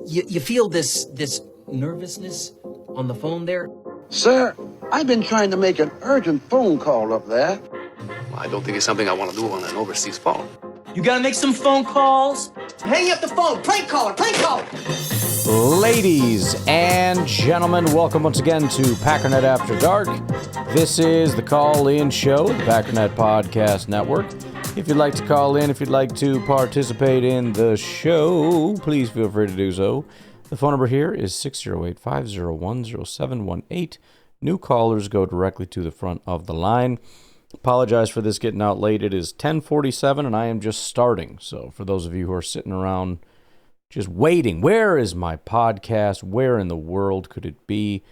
You feel this nervousness on the phone there? Sir, I've been trying to make an urgent phone call up there. Well, I don't think it's something I want to do on an overseas phone. You gotta make some phone calls. Hang up the phone. Prank caller. Prank caller. Ladies and gentlemen, welcome once again to Packernet After Dark. This is the call-in show, the Packernet Podcast Network. If you'd like to call in, if you'd like to participate in the show, please feel free to do so. The phone number here is 608-501-0718. New callers go directly to the front of the line. Apologize for this getting out late. It is 10:47 and I am just starting. So for those of you who are sitting around just waiting, where is my podcast? Where in the world could it be?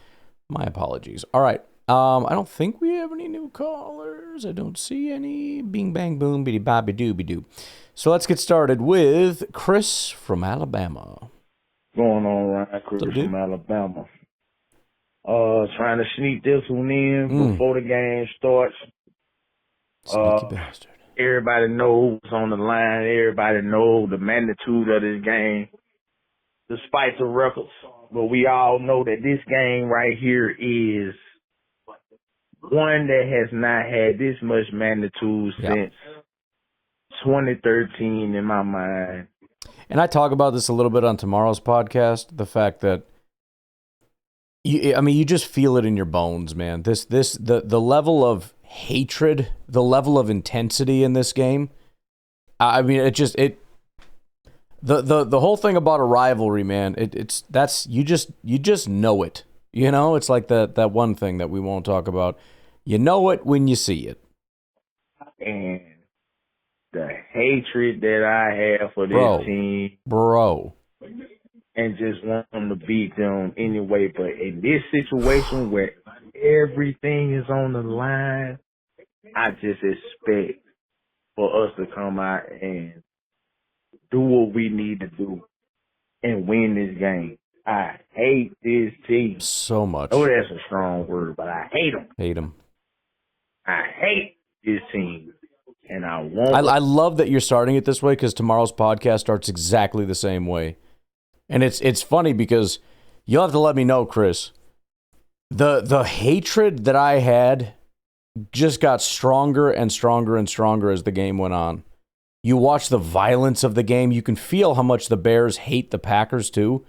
My apologies. All right. I don't think we have any new callers. I don't see any. Bing, bang, boom, biddy, bobby, dooby, doo. So let's get started with Chris from Alabama. Going on, Ryan? Chris from Alabama. Trying to sneak this one in before the game starts. Sneaky bastard. Everybody knows what's on the line. Everybody knows the magnitude of this game, despite the records. But we all know that this game right here is one that has not had this much magnitude since 2013 in my mind. And I talk about this a little bit on tomorrow's podcast, the fact that you just feel it in your bones, man. The level of hatred, the level of intensity in this game. I mean, the whole thing about a rivalry, man. You just know it. You know, it's like that one thing that we won't talk about. You know it when you see it. And the hatred that I have for this team. Bro. And just want them to beat them anyway. But in this situation where everything is on the line, I just expect for us to come out and do what we need to do and win this game. I hate this team so much. Oh, that's a strong word, but I hate them. Hate them. I hate this team, and I won't. I love that you're starting it this way because tomorrow's podcast starts exactly the same way. And it's funny because you'll have to let me know, Chris. The hatred that I had just got stronger and stronger and stronger as the game went on. You watch the violence of the game. You can feel how much the Bears hate the Packers too.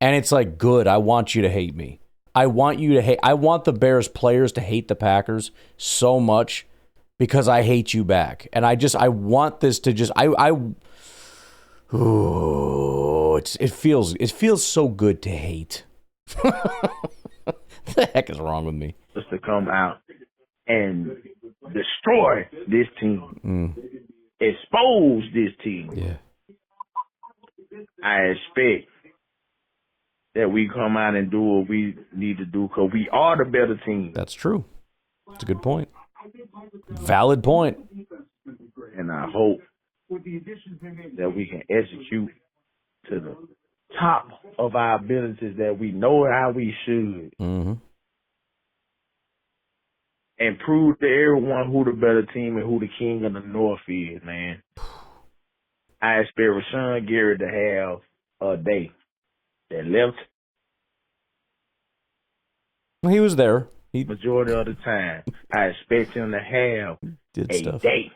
And it's like, good, I want you to hate me. I want the Bears players to hate the Packers so much because I hate you back. And I want this to just, it feels so good to hate. The heck is wrong with me? Just to come out and destroy this team. Expose this team. Yeah. I expect that we come out and do what we need to do because we are the better team. That's true. That's a good point. Valid point. And I hope that we can execute to the top of our abilities that we know how we should. Mm-hmm. And prove to everyone who the better team and who the king of the North is, man. I expect Rashawn Gary to have a day that left. He was there. Majority of the time. I expect him to have a day.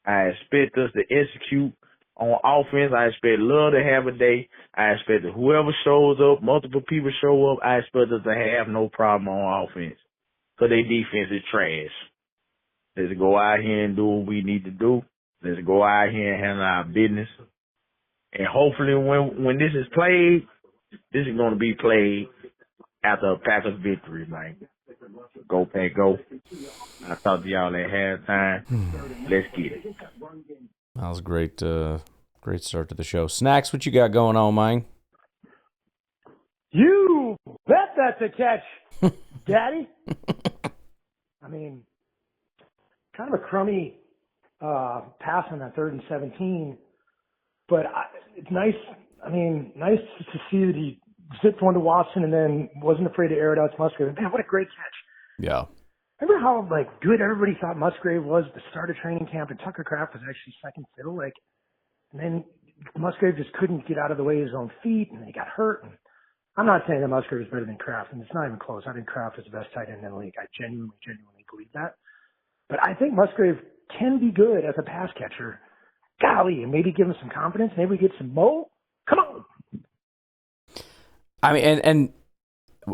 I expect us to execute on offense. I expect Love to have a day. I expect that whoever shows up, multiple people show up, I expect us to have no problem on offense. Because their defense is trash. Let's go out here and do what we need to do. Let's go out here and handle our business. And hopefully when this is played, this is going to be played after a Packers victory, man. Go, Pack, go. I'll talk to y'all at halftime. Let's get it. That was a great start to the show. Snacks, what you got going on, man? You bet that's a catch, Daddy. I mean, kind of a crummy pass on that 3rd and 17, but it's nice. I mean, nice to see that he zipped one to Watson and then wasn't afraid to air it out to Musgrave. Man, what a great catch. Yeah. Remember how good everybody thought Musgrave was at the start of training camp, and Tucker Kraft was actually second fiddle, and then Musgrave just couldn't get out of the way of his own feet, and he got hurt. And I'm not saying that Musgrave is better than Kraft, and it's not even close. I think Kraft is the best tight end in the league. I genuinely believe that. But I think Musgrave can be good as a pass catcher. Golly, and maybe give him some confidence. Maybe we get some Mo. Come on. I mean, and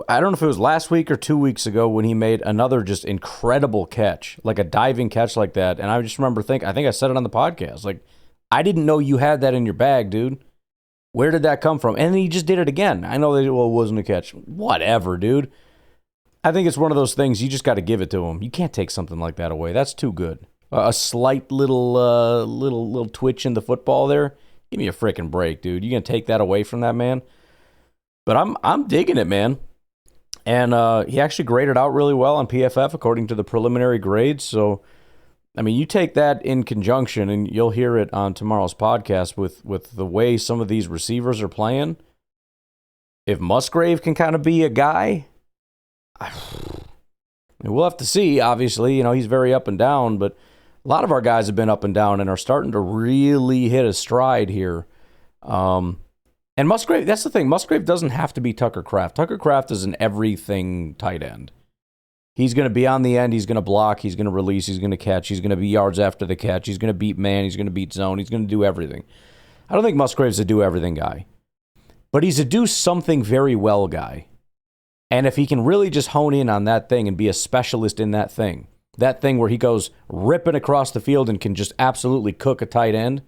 I don't know if it was last week or 2 weeks ago when he made another just incredible catch, like a diving catch like that. And I just remember I think I said it on the podcast, like, I didn't know you had that in your bag, dude. Where did that come from? And then he just did it again. I know that it wasn't a catch. Whatever, dude. I think it's one of those things you just got to give it to him. You can't take something like that away. That's too good. A slight little twitch in the football there. Give me a freaking break, dude. You gonna take that away from that man? But I'm digging it, man. And he actually graded out really well on PFF according to the preliminary grades. So, I mean, you take that in conjunction, and you'll hear it on tomorrow's podcast with the way some of these receivers are playing. If Musgrave can kind of be a guy, we'll have to see. Obviously, you know, he's very up and down, but a lot of our guys have been up and down and are starting to really hit a stride here. And Musgrave, that's the thing. Musgrave doesn't have to be Tucker Kraft. Tucker Kraft is an everything tight end. He's going to be on the end. He's going to block. He's going to release. He's going to catch. He's going to be yards after the catch. He's going to beat man. He's going to beat zone. He's going to do everything. I don't think Musgrave's a do everything guy, but he's a do something very well guy. And if he can really just hone in on that thing and be a specialist in that thing where he goes ripping across the field and can just absolutely cook a tight end,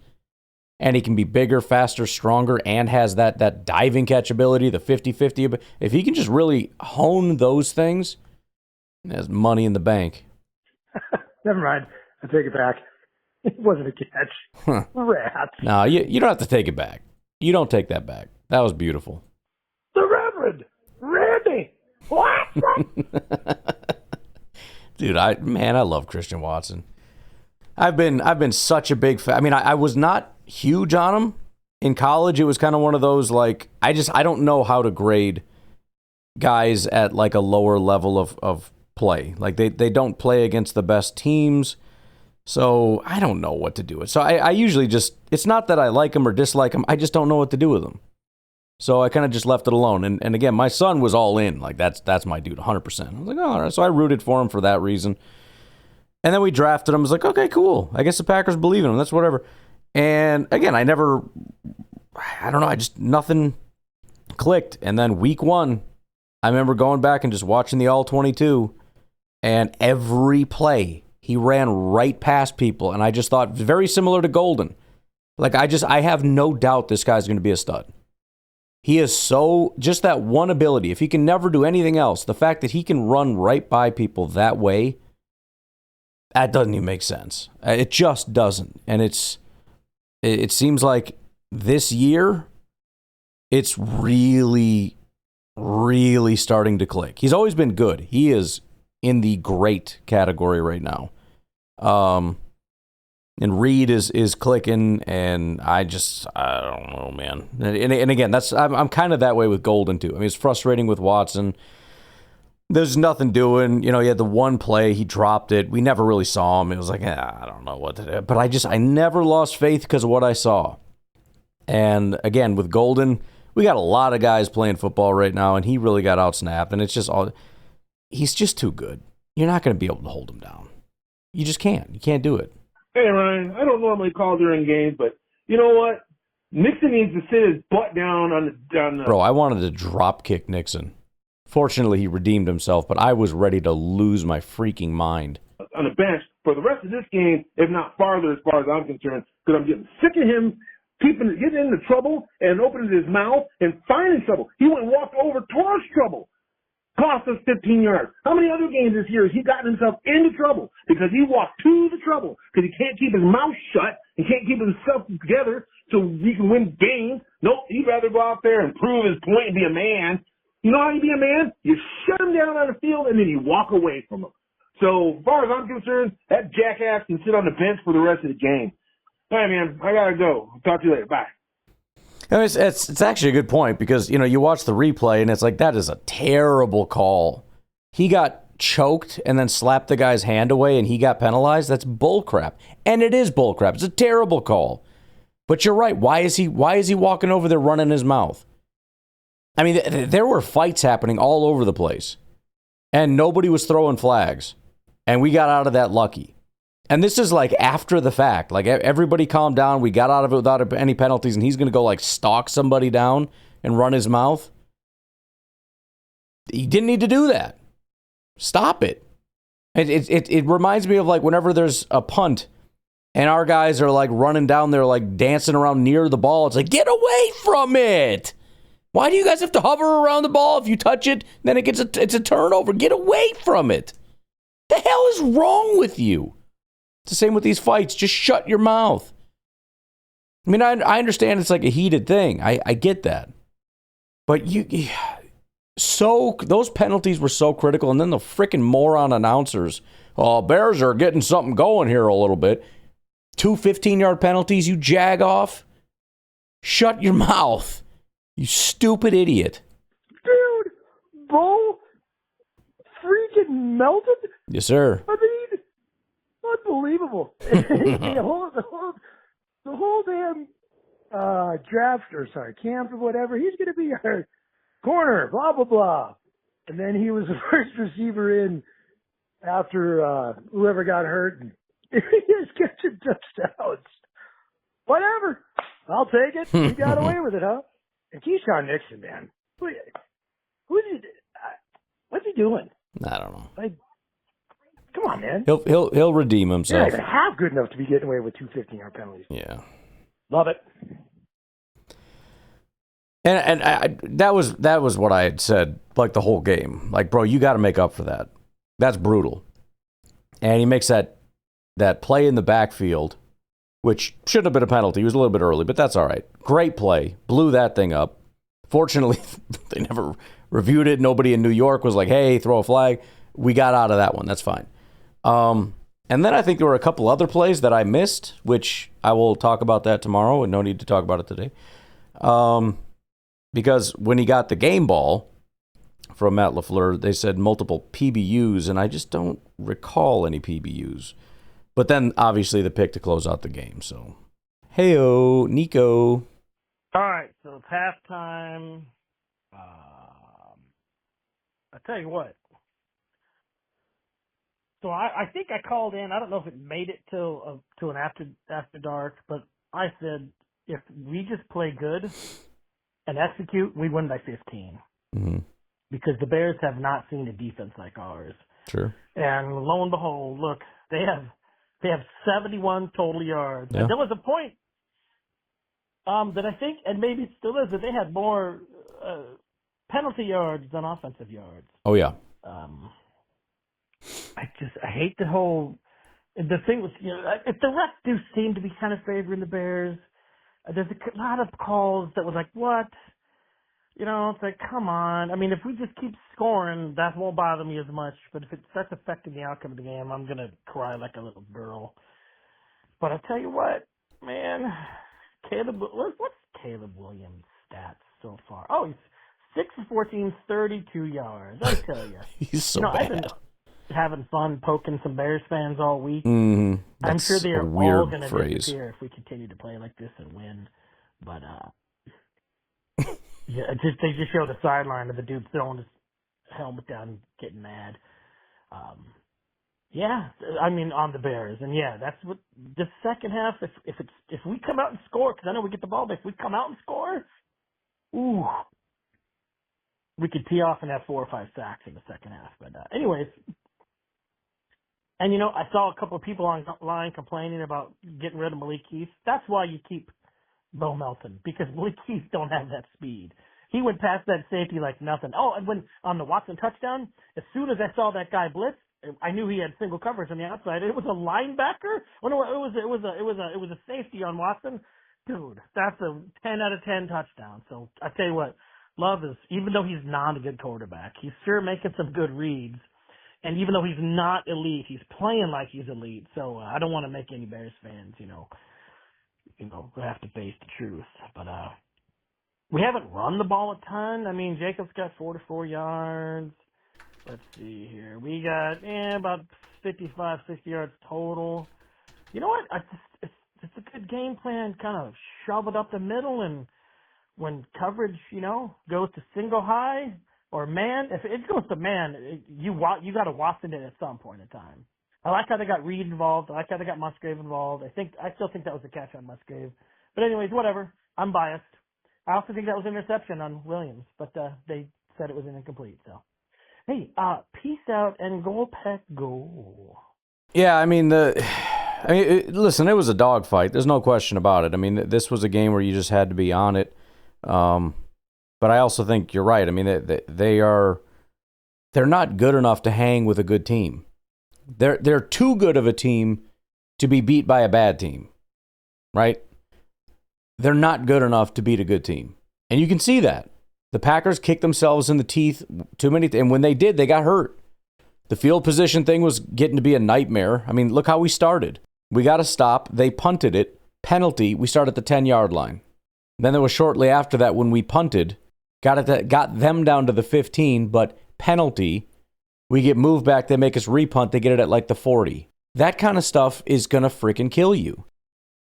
and he can be bigger, faster, stronger, and has that diving catch ability, the 50-50. If he can just really hone those things, there's money in the bank. Never mind. I take it back. It wasn't a catch. Huh. Rats. No, you don't have to take it back. You don't take that back. That was beautiful. The Reverend Randy Watson. Dude, I love Christian Watson. I've been such a big fan. I mean, I was not huge on him in college. It was kind of one of those, like, I don't know how to grade guys at like a lower level of play. Like they don't play against the best teams, so I don't know what to do with. So I usually just, it's not that I like him or dislike him, I just don't know what to do with him. So I kind of just left it alone. And again, my son was all in. Like, that's my dude, 100%. I was like, oh, all right. So I rooted for him for that reason. And then we drafted him. I was like, okay, cool. I guess the Packers believe in him. That's whatever. And again, I don't know. Nothing clicked. And then week 1, I remember going back and just watching the All-22. And every play, he ran right past people. And I just thought, very similar to Golden. Like, I have no doubt this guy's going to be a stud. He is just that one ability. If he can never do anything else, the fact that he can run right by people that way, that doesn't even make sense. It just doesn't. And it seems like this year, it's really, really starting to click. He's always been good. He is in the great category right now. And Reed is clicking, and I don't know, man. And again, I'm kind of that way with Golden too. I mean, it's frustrating with Watson. There's nothing doing. You know, he had the one play, he dropped it. We never really saw him. It was like, I don't know what to do. But I never lost faith because of what I saw. And again, with Golden, we got a lot of guys playing football right now, and he really got outsnapped. And it's just he's just too good. You're not going to be able to hold him down. You just can't. You can't do it. Hey, Ryan, I don't normally call during games, but you know what? Nixon needs to sit his butt down on the... Bro, I wanted to drop kick Nixon. Fortunately, he redeemed himself, but I was ready to lose my freaking mind. On the bench for the rest of this game, if not farther as far as I'm concerned, because I'm getting sick of him getting into trouble and opening his mouth and finding trouble. He went and walked over towards trouble. Cost us 15 yards. How many other games this year has he gotten himself into trouble because he walked to the trouble because he can't keep his mouth shut and can't keep himself together so he can win games? Nope, he'd rather go out there and prove his point and be a man. You know how you be a man? You shut him down on the field and then you walk away from him. So as far as I'm concerned, that jackass can sit on the bench for the rest of the game. All right, man, I gotta go. I'll talk to you later. Bye. I mean, it's actually a good point because, you know, you watch the replay and it's like, that is a terrible call. He got choked and then slapped the guy's hand away and he got penalized. That's bullcrap. And it is bullcrap. It's a terrible call. But you're right. Why is he walking over there running his mouth? I mean, there were fights happening all over the place, and nobody was throwing flags, and we got out of that lucky. And this is like after the fact. Like, everybody calmed down. We got out of it without any penalties, and he's going to go like stalk somebody down and run his mouth. He didn't need to do that. Stop it. It reminds me of like whenever there's a punt and our guys are like running down there, like dancing around near the ball. It's like, get away from it. Why do you guys have to hover around the ball? If you touch it, then it's a turnover. Get away from it. The hell is wrong with you? It's the same with these fights. Just shut your mouth. I mean, I understand it's like a heated thing. I get that. But those penalties were so critical, and then the freaking moron announcers, Bears are getting something going here a little bit. 2 15-yard penalties, you jag off. Shut your mouth, you stupid idiot. Dude, Bo freaking melted? Yes, sir. I mean, unbelievable. the whole damn camp or whatever, he's going to be our corner, blah, blah, blah. And then he was the first receiver in after whoever got hurt. And he just catching touchdowns. Whatever. I'll take it. He got away with it, huh? And Keyshawn Nixon, man. What's he doing? I don't know. Like, come on, man. He'll redeem himself. You're not even half good enough to be getting away with 2 15-yard penalties. Yeah. Love it. And that was what I had said like the whole game. Like, bro, you got to make up for that. That's brutal. And he makes that play in the backfield, which shouldn't have been a penalty. He was a little bit early, but that's all right. Great play. Blew that thing up. Fortunately, they never reviewed it. Nobody in New York was like, hey, throw a flag. We got out of that one. That's fine. And then I think there were a couple other plays that I missed, which I will talk about that tomorrow, and no need to talk about it today. Because when he got the game ball from Matt LaFleur, they said multiple PBUs, and I just don't recall any PBUs. But then, obviously, the pick to close out the game. So, hey-o, Nico. All right, so it's halftime. I tell you what. So I think I called in. I don't know if it made it to an after dark, but I said if we just play good and execute, we win by 15. Mm-hmm. Because the Bears have not seen a defense like ours. Sure. And lo and behold, look, they have 71 total yards. Yeah. And there was a point that I think, and maybe it still is, that they had more penalty yards than offensive yards. Oh, yeah. I hate the thing was, if the refs do seem to be kind of favoring the Bears, there's a lot of calls that was like, what? It's like, come on. I mean, if we just keep scoring, that won't bother me as much. But if it starts affecting the outcome of the game, I'm going to cry like a little girl. But I'll tell you what, man, what's Caleb Williams' stats so far? Oh, he's 6 for 14, 32 yards. I tell you. He's so bad. I've been having fun poking some Bears fans all week. Mm-hmm. I'm sure they are all going to phrase. disappear if we continue to play like this and win. But, yeah, they just show the sideline of the dude throwing his helmet down and getting mad. Yeah, I mean on the Bears, and yeah, that's what the second half. If we come out and score, because I know we get the ball, but if we come out and score, ooh, we could tee off and have 4 or 5 sacks in the second half. But anyways, and I saw a couple of people online complaining about getting rid of Malik Heath. That's why you keep Bo Melton, because Malik Heath don't have that speed. He went past that safety like nothing. Oh, and when on the Watson touchdown, as soon as I saw that guy blitz, I knew he had single coverage on the outside. It was a linebacker. Oh no, it was a safety on Watson. Dude, that's a 10 out of 10 touchdown. So I tell you what, Love is, even though he's not a good quarterback, he's sure making some good reads. And even though he's not elite, he's playing like he's elite. So I don't want to make any Bears fans, we have to face the truth. But we haven't run the ball a ton. I mean, Jacobs got 44 yards. Let's see here. We got about 55, 60 yards total. You know what? It's a good game plan. Kind of shove it up the middle, and when coverage, goes to single high or man, if it goes to man, you got to waft it in at some point in time. I like how they got Reed involved. I like how they got Musgrave involved. I still think that was a catch on Musgrave. But anyways, whatever. I'm biased. I also think that was an interception on Williams, but they said it was an incomplete. So, hey, peace out and go Pack go. Yeah, I mean listen, it was a dogfight. There's no question about it. I mean, this was a game where you just had to be on it. But I also think you're right. I mean, they're not good enough to hang with a good team. They're too good of a team to be beat by a bad team, right? They're not good enough to beat a good team. And you can see that. The Packers kicked themselves in the teeth too many, and when they did, they got hurt. The field position thing was getting to be a nightmare. I mean, look how we started. We got a stop. They punted it. Penalty. We start at the 10-yard line. Then there was shortly after that when we punted, got them down to the 15, but penalty. We get moved back. They make us repunt. They get it at like the 40. That kind of stuff is going to freaking kill you.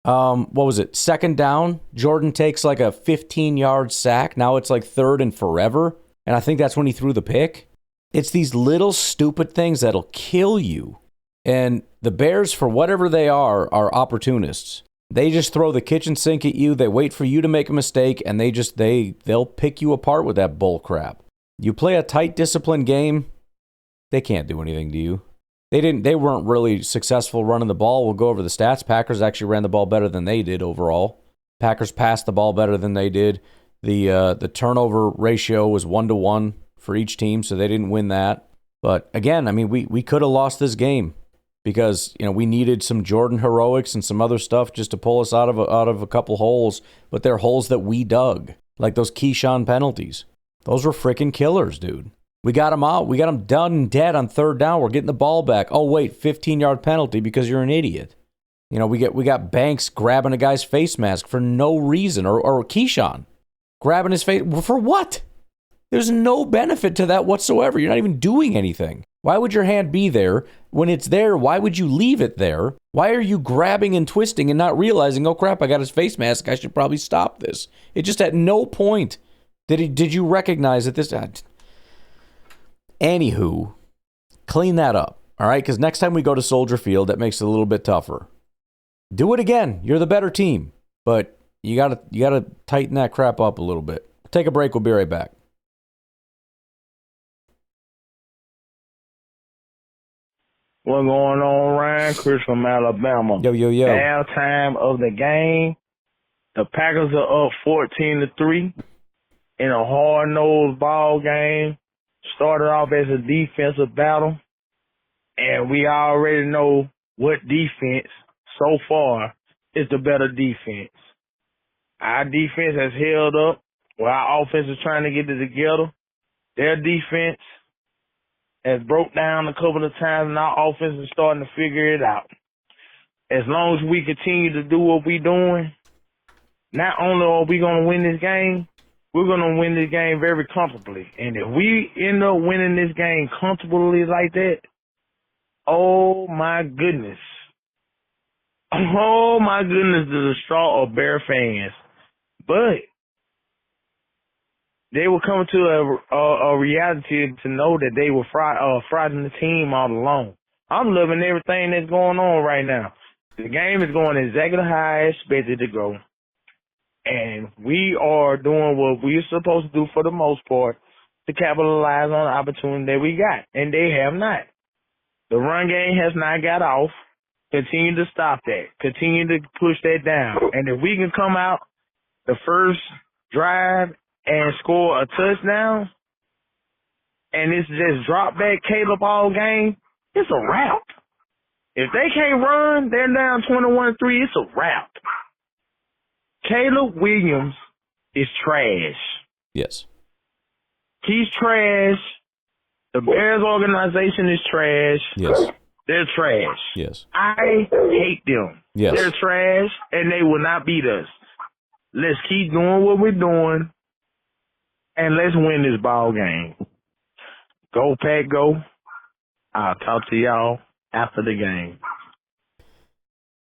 What was it? Second down. Jordan takes like a 15-yard sack. Now it's like third and forever. And I think that's when he threw the pick. It's these little stupid things that'll kill you. And the Bears, for whatever they are opportunists. They just throw the kitchen sink at you. They wait for you to make a mistake, and they'll pick you apart with that bull crap. You play a tight, disciplined game, they can't do anything to you. They weren't really successful running the ball. We'll go over the stats. Packers actually ran the ball better than they did overall. Packers passed the ball better than they did. The turnover ratio was 1-to-1 for each team, so they didn't win that. But again, I mean, we could have lost this game because we needed some Jordan heroics and some other stuff just to pull us out of a couple holes. But they're holes that we dug, like those Keyshawn penalties. Those were freaking killers, dude. We got them out. We got them done and dead on third down. We're getting the ball back. Oh wait, 15-yard penalty because you're an idiot. We got Banks grabbing a guy's face mask for no reason, or Keyshawn grabbing his face for what? There's no benefit to that whatsoever. You're not even doing anything. Why would your hand be there? When it's there, why would you leave it there? Why are you grabbing and twisting and not realizing, oh crap, I got his face mask, I should probably stop this? It just at no point did you recognize that this... Anywho, clean that up, all right? Because next time we go to Soldier Field, that makes it a little bit tougher. Do it again. You're the better team, but you gotta tighten that crap up a little bit. Take a break. We'll be right back. What's going on, Ryan? Chris from Alabama. Yo. Halftime of the game, the Packers are up 14-3 in a hard-nosed ball game. Started off as a defensive battle, and we already know what defense so far is the better defense. Our defense has held up while our offense is trying to get it together. Their defense has broke down a couple of times, and our offense is starting to figure it out. As long as we continue to do what we're doing, not only are we going to win this game, we're going to win this game very comfortably. And if we end up winning this game comfortably like that, oh my goodness. Oh my goodness, the distraught of Bear fans. But they were coming to a reality to know that they were frauding the team all along. I'm loving everything that's going on right now. The game is going exactly how I expected it to go. And we are doing what we're supposed to do for the most part to capitalize on the opportunity that we got. And they have not. The run game has not got off. Continue to stop that. Continue to push that down. And if we can come out the first drive and score a touchdown, and it's just drop back Caleb all game, it's a wrap. If they can't run, they're down 21-3, it's a wrap. Caleb Williams is trash. Yes. He's trash. The Bears organization is trash. Yes. They're trash. Yes. I hate them. Yes. They're trash, and they will not beat us. Let's keep doing what we're doing, and let's win this ball game. Go, Pack, go. I'll talk to y'all after the game.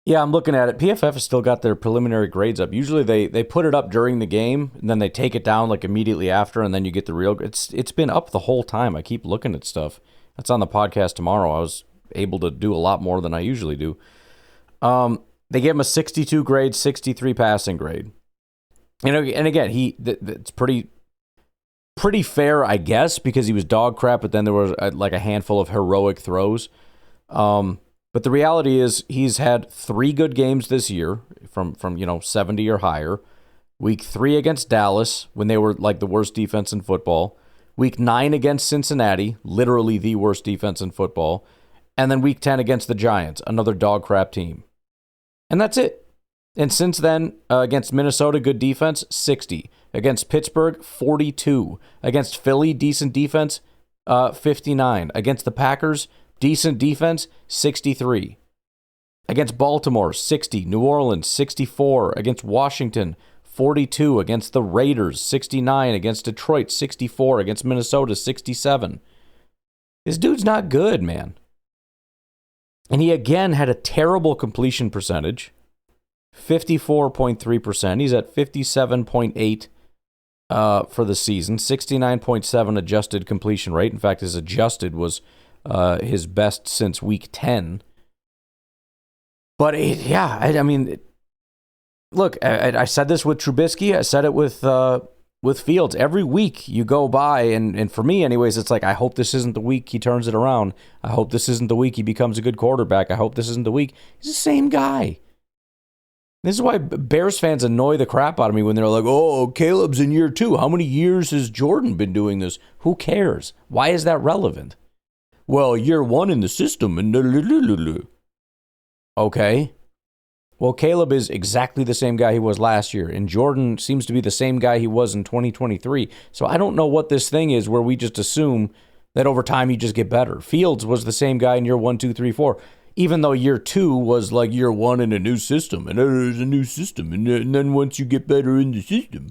Yeah, I'm looking at it. PFF has still got their preliminary grades up. Usually they put it up during the game, and then they take it down like immediately after, and then you get the real. It's been up the whole time. I keep looking at stuff. That's on the podcast tomorrow. I was able to do a lot more than I usually do. They gave him a 62 grade, 63 passing grade. And again, it's pretty fair, I guess, because he was dog crap, but then there was like a handful of heroic throws. But the reality is he's had 3 good games this year from 70 or higher. Week 3 against Dallas when they were like the worst defense in football. Week 9 against Cincinnati, literally the worst defense in football. And then week 10 against the Giants, another dog crap team. And that's it. And since then, against Minnesota, good defense, 60. Against Pittsburgh, 42. Against Philly, decent defense, 59. Against the Packers, decent defense, 63. Against Baltimore, 60. New Orleans, 64. Against Washington, 42. Against the Raiders, 69. Against Detroit, 64. Against Minnesota, 67. This dude's not good, man. And he again had a terrible completion percentage, 54.3%. He's at 57.8 for the season, 69.7 adjusted completion rate. In fact, his adjusted was his best since week 10. But look, I said this with Trubisky. I said it with Fields. Every week you go by, and for me anyways, it's like, I hope this isn't the week he turns it around. I hope this isn't the week he becomes a good quarterback. I hope this isn't the week. He's the same guy. This is why Bears fans annoy the crap out of me when they're like, oh, Caleb's in year 2. How many years has Jordan been doing this? Who cares? Why is that relevant? Well, year 1 in the system. And okay. Well, Caleb is exactly the same guy he was last year, and Jordan seems to be the same guy he was in 2023. So I don't know what this thing is where we just assume that over time you just get better. Fields was the same guy in year 1, 2, 3, 4, even though year 2 was like year 1 in a new system, and there's a new system, and then once you get better in the system.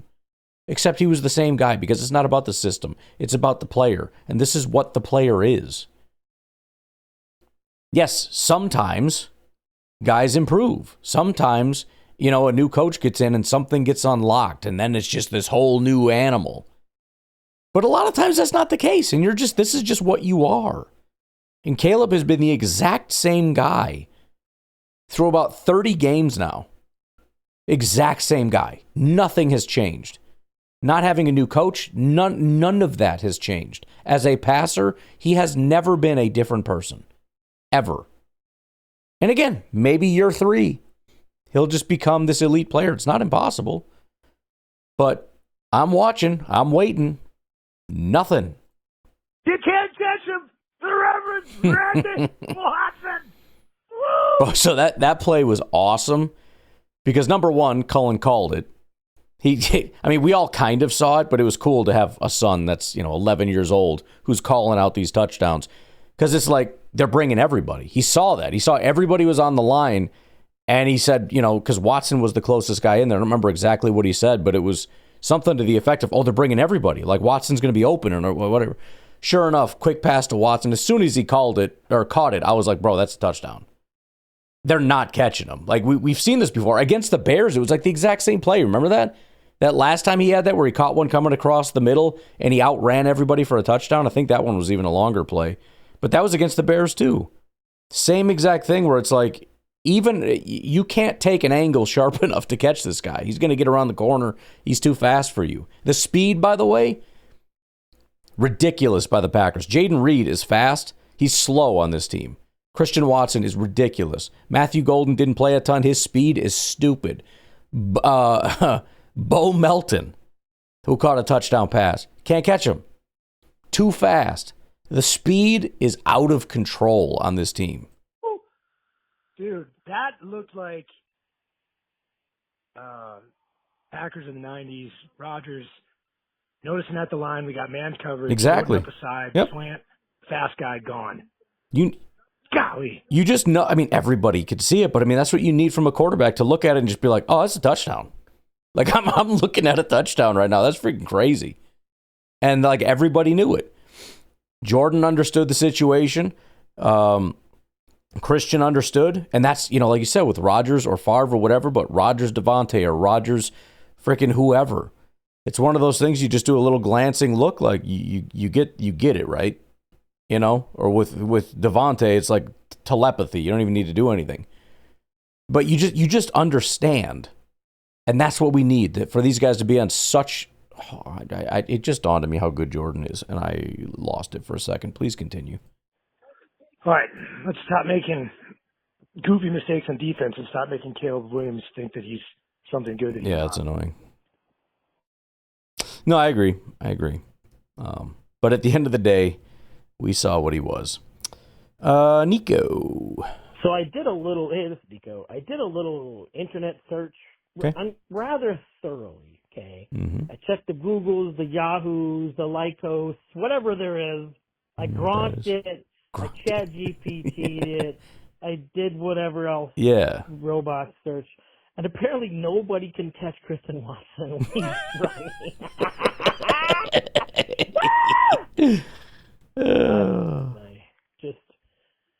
Except he was the same guy, because it's not about the system. It's about the player, and this is what the player is. Yes, sometimes guys improve. Sometimes, a new coach gets in and something gets unlocked, and then it's just this whole new animal. But a lot of times that's not the case, and this is just what you are. And Caleb has been the exact same guy through about 30 games now. Exact same guy. Nothing has changed. Not having a new coach, none of that has changed. As a passer, he has never been a different person. Ever. And again, maybe year 3, he'll just become this elite player. It's not impossible. But I'm watching. I'm waiting. Nothing. You can't catch him. The Reverend Randy Watson. Woo! So that play was awesome because, number one, Cullen called it. We all kind of saw it, but it was cool to have a son that's 11 years old who's calling out these touchdowns, because it's like they're bringing everybody. He saw that. He saw everybody was on the line, and he said, because Watson was the closest guy in there. I don't remember exactly what he said, but it was something to the effect of, they're bringing everybody. Like Watson's going to be open or whatever. Sure enough, quick pass to Watson. As soon as he caught it, I was like, bro, that's a touchdown. They're not catching him. Like we've seen this before. Against the Bears, it was like the exact same play. Remember that? That last time he had that where he caught one coming across the middle and he outran everybody for a touchdown? I think that one was even a longer play. But that was against the Bears too. Same exact thing where it's like, even you can't take an angle sharp enough to catch this guy. He's going to get around the corner. He's too fast for you. The speed, by the way, ridiculous by the Packers. Jaden Reed is fast. He's slow on this team. Christian Watson is ridiculous. Matthew Golden didn't play a ton. His speed is stupid. Bo Melton, who caught a touchdown pass, can't catch him. Too fast. The speed is out of control on this team. Dude, that looked like Packers in the 90s. Rodgers noticing at the line, we got man coverage. Exactly. Up a side, yep. Slant, fast guy gone. Golly. You just know, everybody could see it, but that's what you need from a quarterback, to look at it and just be like, oh, that's a touchdown. Like, I'm looking at a touchdown right now. That's freaking crazy. And, like, everybody knew it. Jordan understood the situation. Christian understood, and that's, like you said, with Rodgers or Favre or whatever, but Rodgers Devontae or Rodgers freaking whoever. It's one of those things you just do a little glancing look, like you get it, right? Or with Devontae, it's like telepathy. You don't even need to do anything. But you understand. And that's what we need, for these guys to be on such... it just dawned on me how good Jordan is, and I lost it for a second. Please continue. All right, let's stop making goofy mistakes on defense and stop making Caleb Williams think that he's something good. That he's Yeah, not. it's annoying. No, I agree. But at the end of the day, we saw what he was. Nico. So I did a little. Hey, this is Nico. I did a little internet search, rather thoroughly. Okay, I checked the Googles, the Yahoos, the Lycos, whatever there is. I gronked it. I Chat GPT'd it. I did whatever else. Yeah. Robot search. And apparently nobody can catch Kristen Watson when he's running.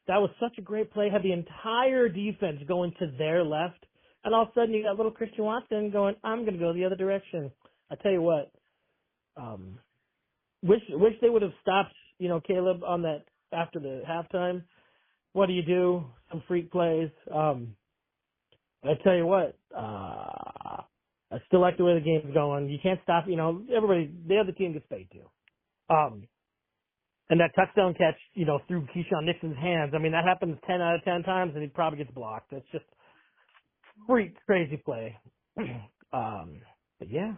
That was such a great play. Had the entire defense going to their left, and all of a sudden you got little Christian Watson going, I'm going to go the other direction. I tell you what, wish they would have stopped, Caleb on that after the halftime. What do? Some freak plays. I tell you what, I still like the way the game's going. You can't stop, everybody, the other team gets paid too. And that touchdown catch, through Keyshawn Nixon's hands, that happens 10 out of 10 times, and he probably gets blocked. It's just freak, crazy play. But yeah,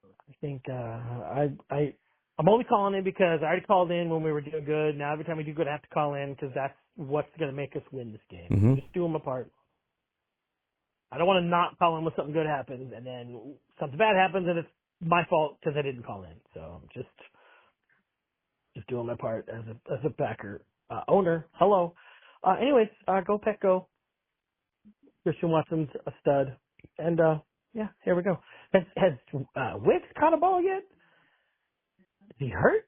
I think I'm only calling in because I already called in when we were doing good. Now every time we do good, I have to call in because that's what's going to make us win this game. Mm-hmm. Just do them apart. I don't want to not call in when something good happens, and then something bad happens, and it's my fault because I didn't call in. So just doing my part as a Packer owner. Hello. Anyways, go Pack go. Christian Watson's a stud, and here we go. Has Wicks caught a ball yet? Is he hurt?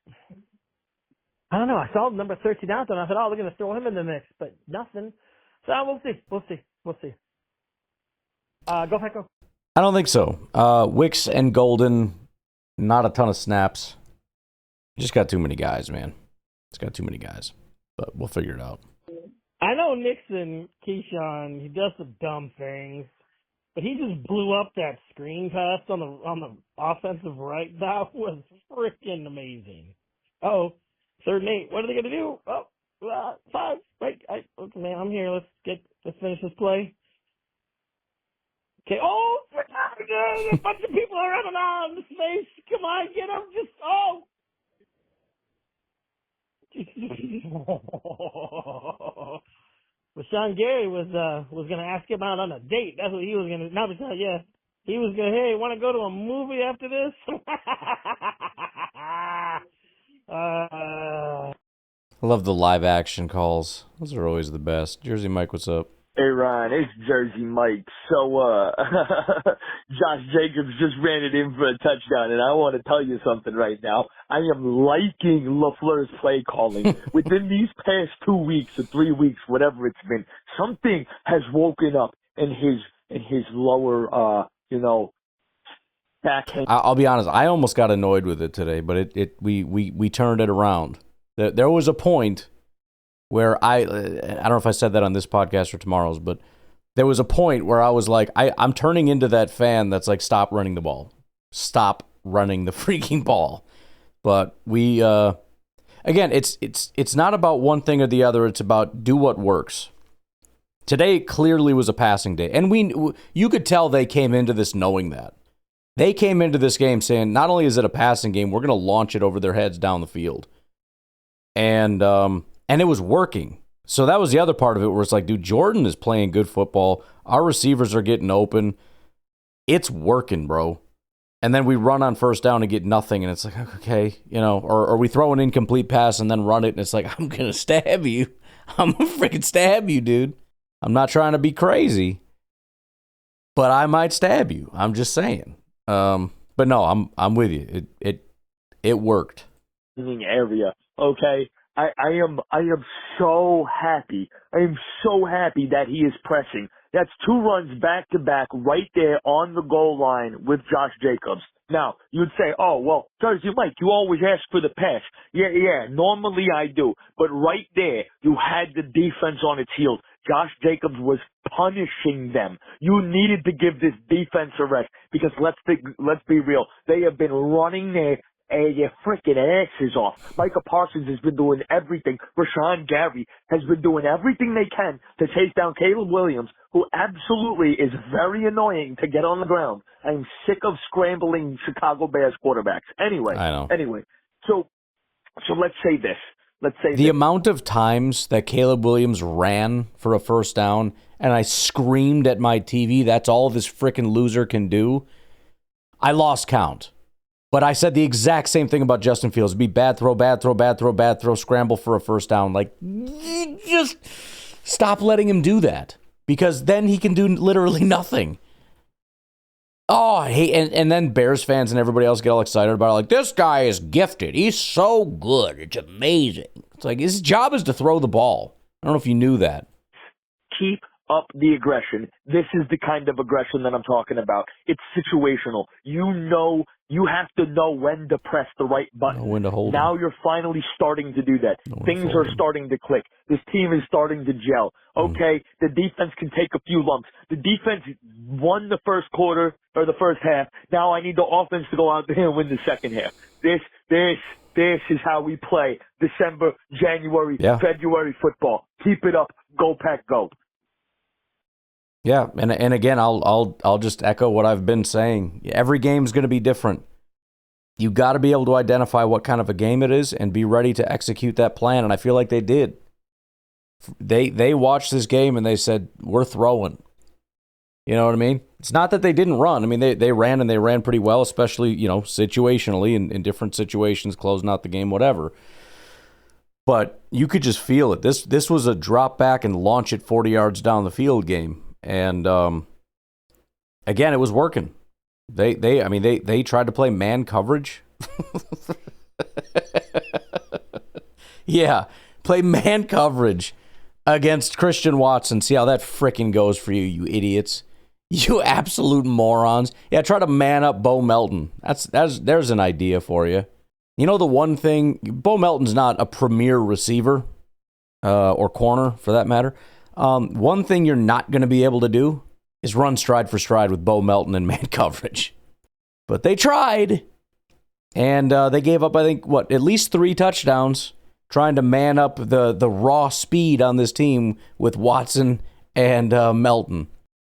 I don't know. I saw number 13 out there, and I thought, they're going to throw him in the mix, but nothing. So we'll see. Go Pack go. I don't think so. Wicks and Golden, not a ton of snaps. Just got too many guys, man. It's got too many guys. But we'll figure it out. I know Nixon, Keyshawn, he does some dumb things, but he just blew up that screen pass on the offensive right. That was freaking amazing. Oh, 3rd and 8. What are they going to do? Oh, 5. Wait, man, I'm here. Let's finish this play. Okay. Oh, a bunch of people are running on the space. Come on, get him. Rashawn Gary was going to ask him out on a date. That's what he was going to. Not because, he was going to. Hey, want to go to a movie after this? I love the live action calls. Those are always the best. Jersey Mike, what's up? Hey, Ryan, it's Jersey Mike. So, Josh Jacobs just ran it in for a touchdown, and I want to tell you something right now. I am liking LaFleur's play calling. Within these past 2 weeks or 3 weeks, whatever it's been, something has woken up in his lower, backhand. I'll be honest. I almost got annoyed with it today, but we turned it around. There was a point where I don't know if I said that on this podcast or tomorrow's, but there was a point where I was like, I'm turning into that fan that's like, stop running the ball. Stop running the freaking ball. But we, again, it's not about one thing or the other. It's about do what works. Today clearly was a passing day. And you could tell they came into this knowing that. They came into this game saying, not only is it a passing game, we're going to launch it over their heads down the field. And it was working. So that was the other part of it where it's like, dude, Jordan is playing good football. Our receivers are getting open. It's working, bro. And then we run on first down and get nothing. And it's like, okay, or we throw an incomplete pass and then run it. And it's like, I'm going to stab you. I'm going to freaking stab you, dude. I'm not trying to be crazy, but I might stab you. I'm just saying. But no, I'm with you. It worked. Area, okay? I am so happy. I am so happy that he is pressing. That's 2 runs back to back right there on the goal line with Josh Jacobs. Now, you'd say, oh, well, Jersey Mike, you always ask for the pass. Yeah, normally I do. But right there, you had the defense on its heels. Josh Jacobs was punishing them. You needed to give this defense a rest because let's be real. They have been running their freaking asses off. Micah Parsons has been doing everything. Rashawn Gary has been doing everything they can to chase down Caleb Williams, who absolutely is very annoying to get on the ground. I'm sick of scrambling Chicago Bears quarterbacks. Anyway, I know. So let's say this. The amount of times that Caleb Williams ran for a first down and I screamed at my TV, that's all this freaking loser can do, I lost count. But I said the exact same thing about Justin Fields. It'd be bad throw, scramble for a first down. Like, just stop letting him do that. Because then he can do literally nothing. Oh, I hate, and then Bears fans and everybody else get all excited about it. Like, this guy is gifted. He's so good. It's amazing. It's like, his job is to throw the ball. I don't know if you knew that. Keep up the aggression. This is the kind of aggression that I'm talking about. It's situational. You have to know when to press the right button. When to hold now him. You're finally starting to do that. Things are starting to click. This team is starting to gel. Okay, the defense can take a few lumps. The defense won the first quarter or the first half. Now I need the offense to go out there and win the second half. This is how we play December, January, February football. Keep it up. Go Pack, go. Yeah, and again, I'll just echo what I've been saying. Every game's going to be different. You got to be able to identify what kind of a game it is and be ready to execute that plan. And I feel like they did. They watched this game and they said, "We're throwing." You know what I mean? It's not that they didn't run. I mean, they ran and they ran pretty well, especially situationally in different situations, closing out the game, whatever. But you could just feel it. This was a drop back and launch it 40 yards down the field game. And again, it was working. They tried to play man coverage. Yeah, play man coverage against Christian Watson. See how that frickin' goes for you, you idiots. You absolute morons. Yeah, try to man up Bo Melton. There's an idea for you. You know the one thing, Bo Melton's not a premier receiver or corner for that matter. One thing you're not going to be able to do is run stride for stride with Bo Melton in man coverage. But they tried, and they gave up, I think, at least 3 touchdowns trying to man up the raw speed on this team with Watson and Melton.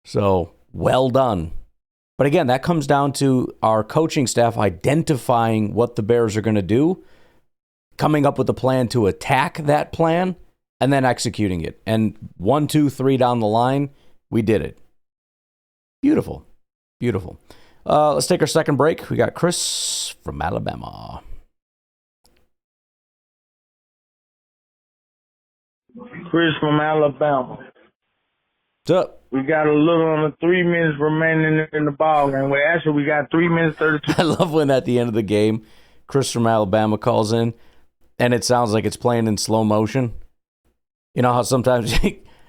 So, well done. But again, that comes down to our coaching staff identifying what the Bears are going to do, coming up with a plan to attack that plan, and then executing it. And 1, 2, 3 down the line, we did it. Beautiful. Beautiful. Let's take our second break. We got Chris from Alabama. Chris from Alabama. What's up? We got a little under 3 minutes remaining in the ball game. Well, actually, we got 3 minutes 32. I love when at the end of the game, Chris from Alabama calls in, and it sounds like it's playing in slow motion. You know how sometimes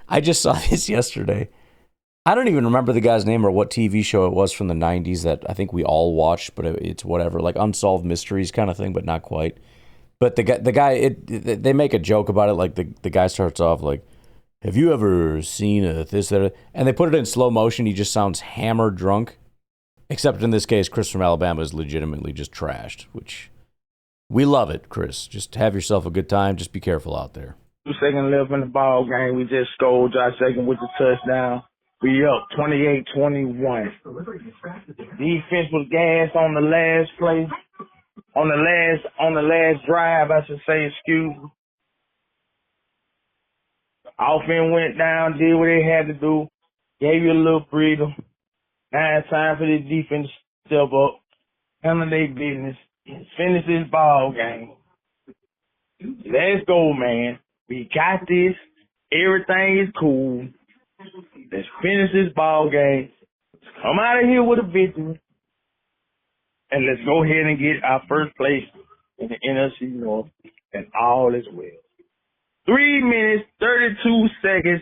I just saw this yesterday. I don't even remember the guy's name or what TV show it was from the 90s that I think we all watched, but it's whatever, like Unsolved Mysteries kind of thing, but not quite. But the guy, they make a joke about it, like the guy starts off like, "Have you ever seen this, that?" And they put it in slow motion. He just sounds hammered drunk. Except in this case, Chris from Alabama is legitimately just trashed, which we love it, Chris. Just have yourself a good time. Just be careful out there. 2 seconds left in the ball game. We just scored Josh Jacobs with the touchdown. We up 28-21. Defense was gassed on the last play. On the last drive, I should say, excuse me. Offense went down, did what they had to do, gave you a little breather. Now it's time for the defense to step up, handle their business, finish this ball game. Let's go, man. We got this. Everything is cool. Let's finish this ball game. Let's come out of here with a victory. And let's go ahead and get our first place in the NFC North and all is well. 3 minutes, 32 seconds.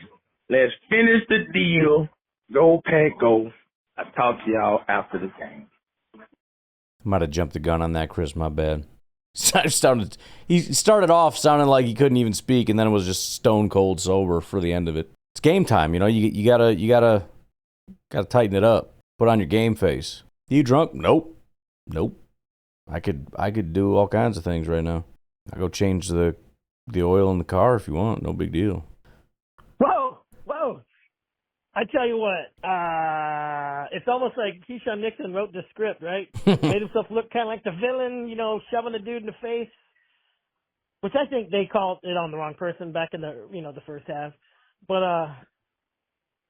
Let's finish the deal. Go, Pack, go. I'll talk to y'all after the game. Might have jumped the gun on that, Chris. My bad. He started off sounding like he couldn't even speak, and then it was just stone cold sober for the end of it. It's game time, you know. You gotta tighten it up. Put on your game face. You drunk? Nope. I could do all kinds of things right now. I go change the oil in the car if you want. No big deal. Whoa. I tell you what, it's almost like Keyshawn Nixon wrote the script, right? Made himself look kind of like the villain, you know, shoving the dude in the face, which I think they called it on the wrong person back in the first half. But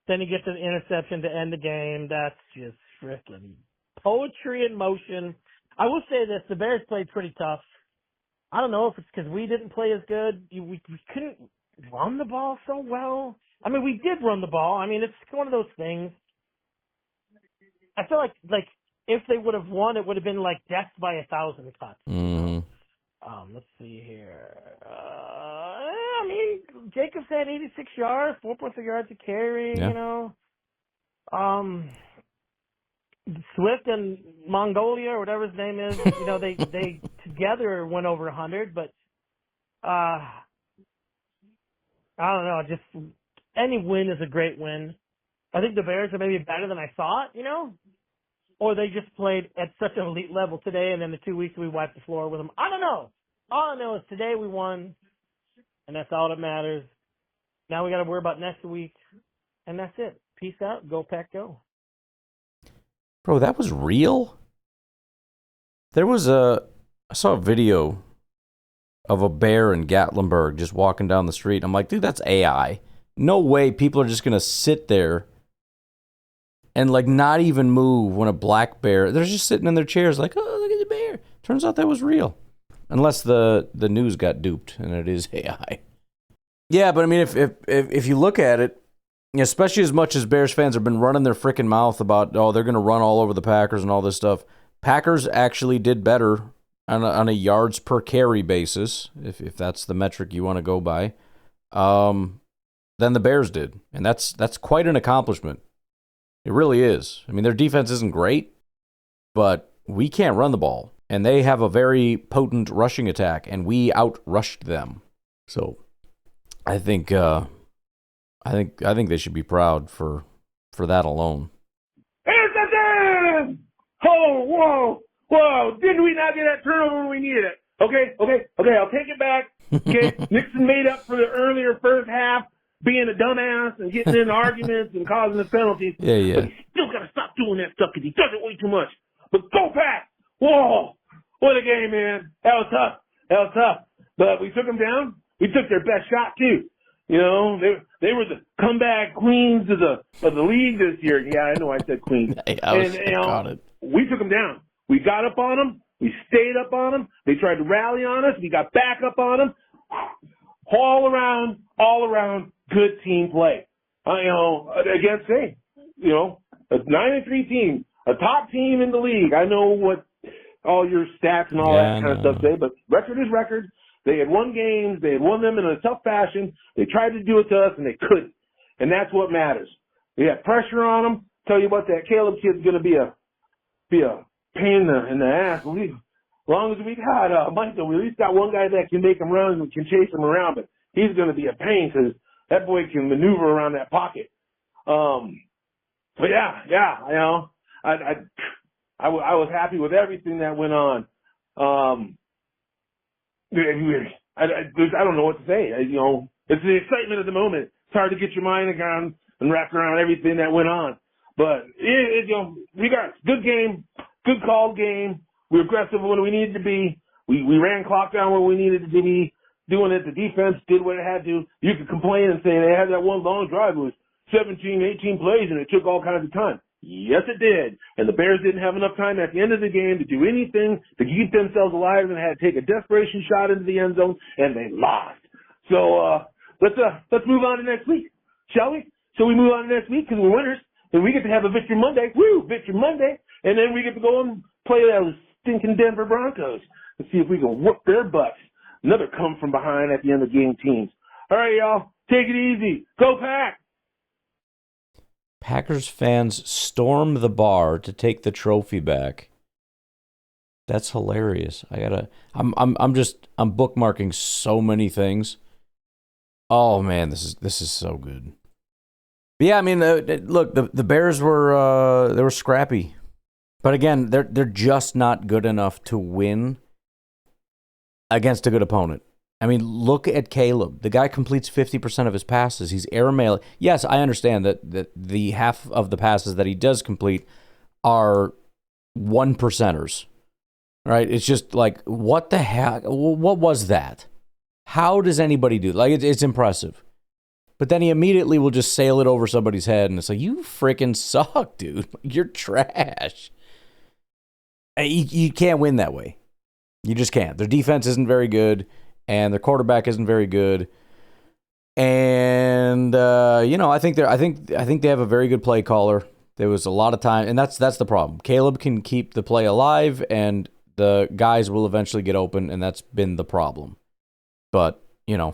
then he gets an interception to end the game. That's just freaking poetry in motion. I will say this, the Bears played pretty tough. I don't know if it's because we didn't play as good. We couldn't run the ball so well. I mean, we did run the ball. I mean, it's one of those things. I feel like if they would have won, it would have been like death by 1,000 cuts. Mm-hmm. Let's see here. I mean, Jacobs had 86 yards, 4.3 yards a carry, yeah. You know. Swift and Mongolia, or whatever his name is, you know, they together went over 100, but I don't know, just any win is a great win. I think the Bears are maybe better than I thought, you know, or they just played at such an elite level today, and then the 2 weeks we wiped the floor with them. I don't know. All I know is today we won, and that's all that matters. Now we got to worry about next week, and that's it. Peace out. Go Pack, go. Bro, that was real? I saw a video of a bear in Gatlinburg just walking down the street. I'm like, dude, that's AI. No way people are just going to sit there and like not even move when a black bear, they're just sitting in their chairs like, oh, look at the bear. Turns out that was real. Unless the news got duped and it is AI. Yeah, but I mean, if you look at it, especially as much as Bears fans have been running their freaking mouth about, oh, they're going to run all over the Packers and all this stuff, Packers actually did better on a yards per carry basis, if that's the metric you want to go by, than the Bears did. And that's quite an accomplishment. It really is. I mean, their defense isn't great, but we can't run the ball. And they have a very potent rushing attack, and we outrushed them. So I think they should be proud for that alone. Interception! Oh, whoa! Didn't we not get that turnover when we needed it? Okay, I'll take it back. Okay, Nixon made up for the earlier first half being a dumbass and getting in arguments and causing us penalties. Yeah. But he's still got to stop doing that stuff because he does it way too much. But go Pack! Whoa! What a game, man. That was tough. But we took them down. We took their best shot, too. You know, they were the comeback queens of the league this year. Yeah, I know I said queens. Got it. We took them down. We got up on them. We stayed up on them. They tried to rally on us. We got back up on them. All around, good team play. Against a 9-3 team, a top team in the league. I know what all your stats and all that kind of stuff say, but record is record. They had won games. They had won them in a tough fashion. They tried to do it to us, and they couldn't. And that's what matters. We had pressure on them. Tell you what, that Caleb kid's going to be a pain in the ass. As long as we got Michael, we at least got one guy that can make him run and can chase him around, but he's going to be a pain because that boy can maneuver around that pocket. But yeah, I was happy with everything that went on. I don't know what to say. It's the excitement of the moment. It's hard to get your mind around and wrap around everything that went on. But we got good game, good called game. We were aggressive when we needed to be. We ran clock down where we needed to be. Doing it, the defense did what it had to. You could complain and say they had that one long drive. It was 17, 18 plays, and it took all kinds of time. Yes, it did. And the Bears didn't have enough time at the end of the game to do anything to keep themselves alive and had to take a desperation shot into the end zone, and they lost. So let's move on to next week, shall we? So we move on to next week because we're winners, and we get to have a Victory Monday. Woo, Victory Monday. And then we get to go and play those stinking Denver Broncos and see if we can whoop their butts. Another come from behind at the end of the game teams. All right, y'all. Take it easy. Go Pack! Packers fans storm the bar to take the trophy back. That's hilarious. I'm bookmarking so many things. Oh man, this is so good. But yeah, I mean, look, the Bears were they were scrappy, but again, they're just not good enough to win against a good opponent. I mean, look at Caleb. The guy completes 50% of his passes. He's airmail. Yes, I understand that the half of the passes that he does complete are 1%ers. Right? It's just like, what the heck? What was that? How does anybody do? Like, it's impressive. But then he immediately will just sail it over somebody's head, and it's like, you freaking suck, dude. You're trash. You can't win that way. You just can't. Their defense isn't very good, and their quarterback isn't very good. And I think they have a very good play caller. There was a lot of time, and that's the problem. Caleb can keep the play alive, and the guys will eventually get open, and that's been the problem. But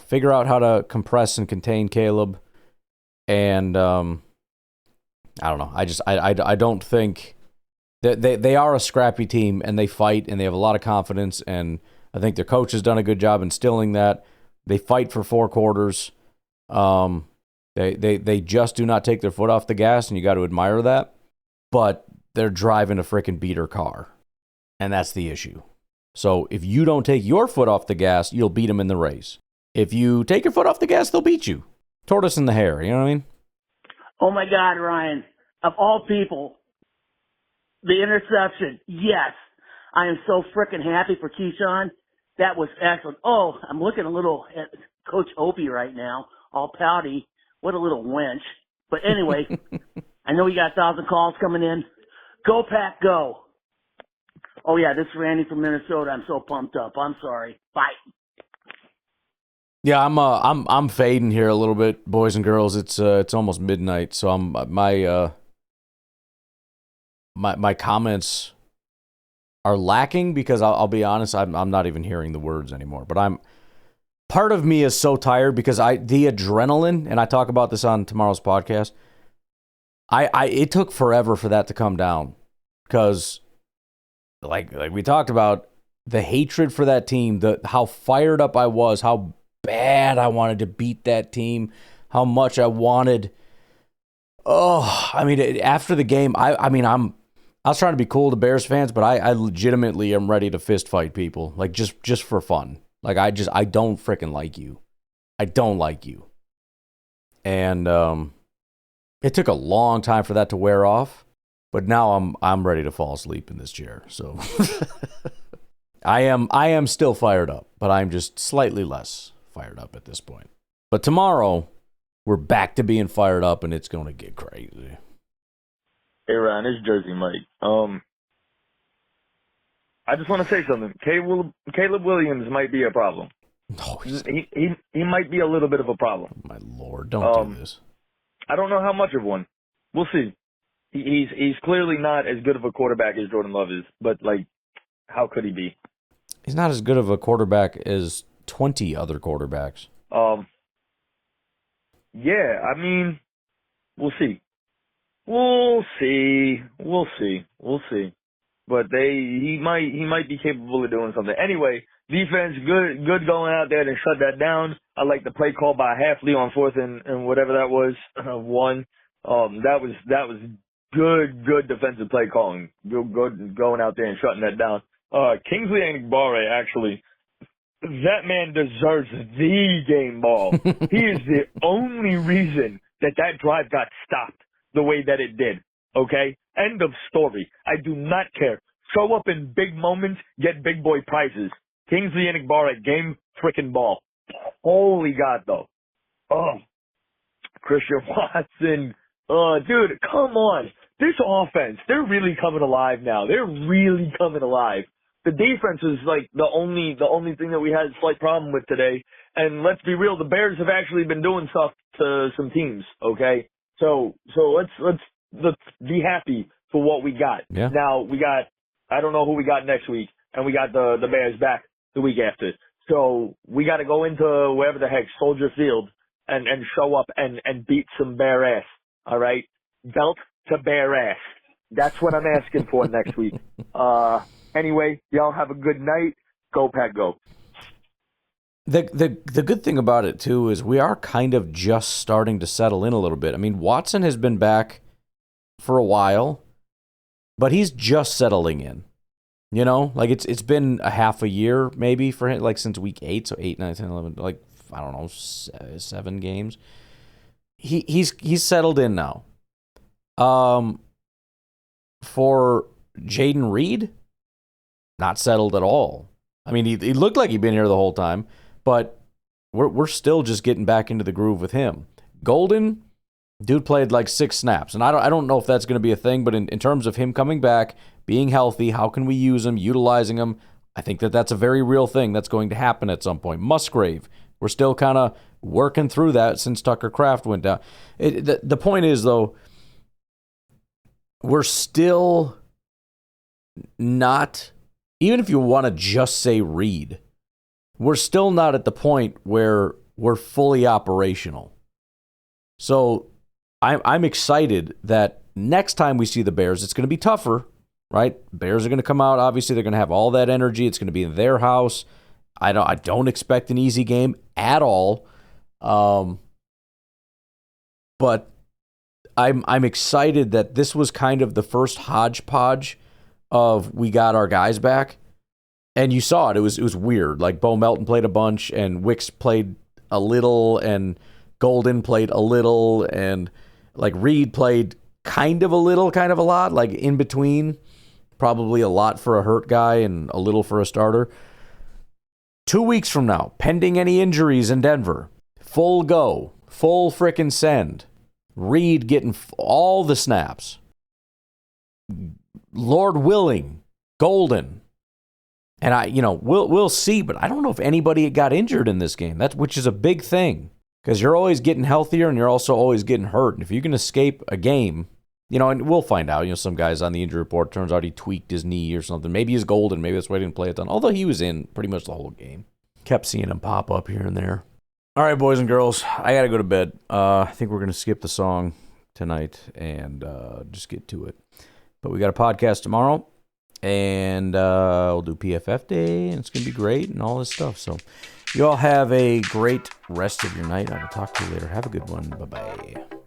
figure out how to compress and contain Caleb, and I don't know. I don't think that they are a scrappy team, and they fight, and they have a lot of confidence, and I think their coach has done a good job instilling that. They fight for 4 quarters. They just do not take their foot off the gas, and you got to admire that. But they're driving a freaking beater car, and that's the issue. So if you don't take your foot off the gas, you'll beat them in the race. If you take your foot off the gas, they'll beat you. Tortoise in the hare, you know what I mean? Oh, my God, Ryan. Of all people, the interception, yes. I am so freaking happy for Keyshawn. That was excellent. Oh, I'm looking a little at Coach Opie right now, all pouty. What a little wench. But anyway, I know you got 1,000 calls coming in. Go, Pack, go. Oh, yeah, this is Randy from Minnesota. I'm so pumped up. I'm sorry. Bye. Yeah, I'm fading here a little bit, boys and girls. It's almost midnight, so my comments are lacking because I'll be honest, I'm not even hearing the words anymore. But part of me is so tired because the adrenaline, and I talk about this on tomorrow's podcast. It took forever for that to come down because, like we talked about, the hatred for that team, how fired up I was, how bad I wanted to beat that team, how much I wanted. Oh, I mean, after the game, I was trying to be cool to Bears fans, but I legitimately am ready to fist fight people, like just for fun. Like I don't freaking like you. I don't like you. And it took a long time for that to wear off, but now I'm ready to fall asleep in this chair. So I am still fired up, but I'm just slightly less fired up at this point. But tomorrow, we're back to being fired up, and it's going to get crazy. Hey, Ryan, it's Jersey Mike. I just want to say something. Caleb Williams might be a problem. No, he might be a little bit of a problem. My Lord, don't do this. I don't know how much of one. We'll see. He's clearly not as good of a quarterback as Jordan Love is, but, like, how could he be? He's not as good of a quarterback as 20 other quarterbacks. Yeah, I mean, we'll see. We'll see. But he might be capable of doing something. Anyway, defense good going out there and shut that down. I like the play call by Halfley on 4th and whatever that was, 1. That was good defensive play calling. Good going out there and shutting that down. Kingsley Enagbare, actually, that man deserves the game ball. He is the only reason that drive got stopped the way that it did. Okay? End of story. I do not care. Show up in big moments, get big boy prizes. Kingsley Enagbare, game frickin' ball. Holy God, though. Oh, Christian Watson. Oh, dude, come on. This offense, they're really coming alive now. They're really coming alive. The defense is like the only thing that we had a slight problem with today. And let's be real, the Bears have actually been doing stuff to some teams, okay? So let's be happy for what we got. Yeah. Now I don't know who we got next week, and we got the Bears back the week after. So we got to go into wherever the heck, Soldier Field, and show up and beat some bare ass. All right, belt to bare ass. That's what I'm asking for next week. Anyway, y'all have a good night. Go Pack, go. The good thing about it too is we are kind of just starting to settle in a little bit. I mean, Watson has been back for a while, but he's just settling in. You know, like it's been a half a year maybe for him, like since week 8, so 8, 9, 10, 11, like I don't know, 7 games. He's settled in now. For Jaden Reed, not settled at all. I mean, he looked like he'd been here the whole time, but we're still just getting back into the groove with him. Golden, dude played like 6 snaps, and I don't know if that's going to be a thing, but in terms of him coming back, being healthy, how can we use him, utilizing him? I think that's a very real thing that's going to happen at some point. Musgrave, we're still kind of working through that since Tucker Kraft went down. The point is, though, we're still not, even if you want to just say Reed, we're still not at the point where we're fully operational. So I'm excited that next time we see the Bears, it's going to be tougher, right? Bears are going to come out. Obviously, they're going to have all that energy. It's going to be in their house. I don't expect an easy game at all. But I'm excited that this was kind of the first hodgepodge of we got our guys back. And you saw it. It was weird. Like Bo Melton played a bunch, and Wicks played a little, and Golden played a little, and like Reed played kind of a little, kind of a lot, like in between. Probably a lot for a hurt guy and a little for a starter. 2 weeks from now, pending any injuries in Denver, full go, full frickin' send. Reed getting all the snaps. Lord willing, Golden. And we'll see, but I don't know if anybody got injured in this game. Which is a big thing, because you're always getting healthier and you're also always getting hurt. And if you can escape a game, and we'll find out. Some guys on the injury report, turns out he tweaked his knee or something. Maybe he's Golden. Maybe that's why he didn't play a ton. Although he was in pretty much the whole game. Kept seeing him pop up here and there. All right, boys and girls, I got to go to bed. I think we're going to skip the song tonight and just get to it. But we got a podcast tomorrow, and we'll do PFF Day, and it's going to be great and all this stuff. So you all have a great rest of your night. I will talk to you later. Have a good one. Bye-bye.